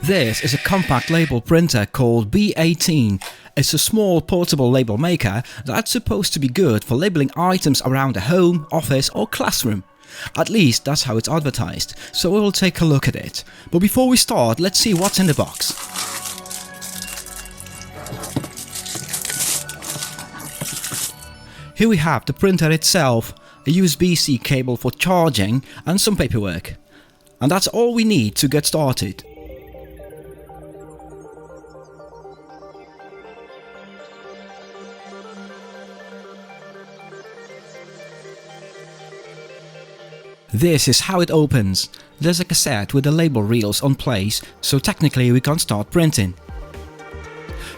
This is a compact label printer called B18. It's a small portable label maker that's supposed to be good for labeling items around a home, office or classroom. At least that's how it's advertised, so we will take a look at it. But before we start, let's see what's in the box. Here we have the printer itself, a USB-C cable for charging and some paperwork. And that's all we need to get started. This is how it opens. There's a cassette with the label reels on place, so technically we can start printing.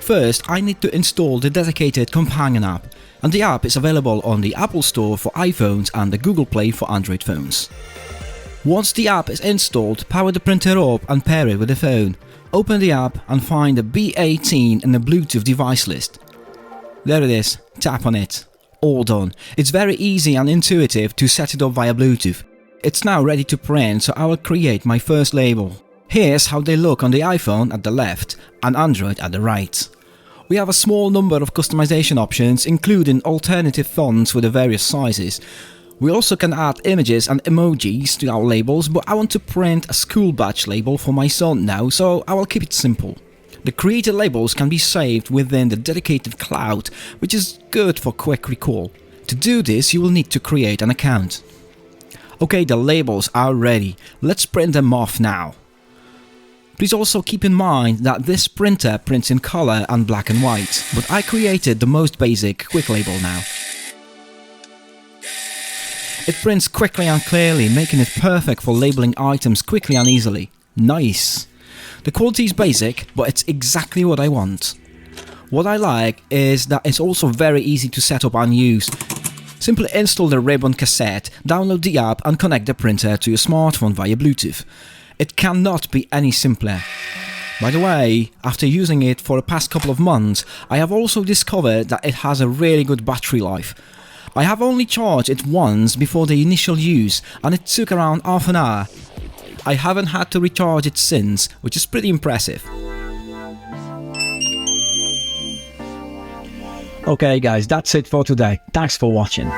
First, I need to install the dedicated companion app, and the app is available on the Apple Store for iPhones and the Google Play for Android phones. Once the app is installed, power the printer up and pair it with the phone. Open the app and find the B18 in the Bluetooth device list. There it is, tap on it. All done. It's very easy and intuitive to set it up via Bluetooth. It's now ready to print, so I will create my first label. Here's how they look on the iPhone at the left and Android at the right. We have a small number of customization options, including alternative fonts with the various sizes. We also can add images and emojis to our labels, but I want to print a school badge label for my son now, so I will keep it simple. The created labels can be saved within the dedicated cloud, which is good for quick recall. To do this, you will need to create an account. Okay, the labels are ready. Let's print them off now. Please also keep in mind that this printer prints in color and black and white, but I created the most basic quick label now. It prints quickly and clearly, making it perfect for labeling items quickly and easily. Nice! The quality is basic, but it's exactly what I want. What I like is that it's also very easy to set up and use. Simply install the ribbon cassette, download the app and connect the printer to your smartphone via Bluetooth. It cannot be any simpler. By the way, after using it for the past couple of months, I have also discovered that it has a really good battery life. I have only charged it once before the initial use and it took around half an hour. I haven't had to recharge it since, which is pretty impressive. Okay guys, that's it for today. Thanks for watching.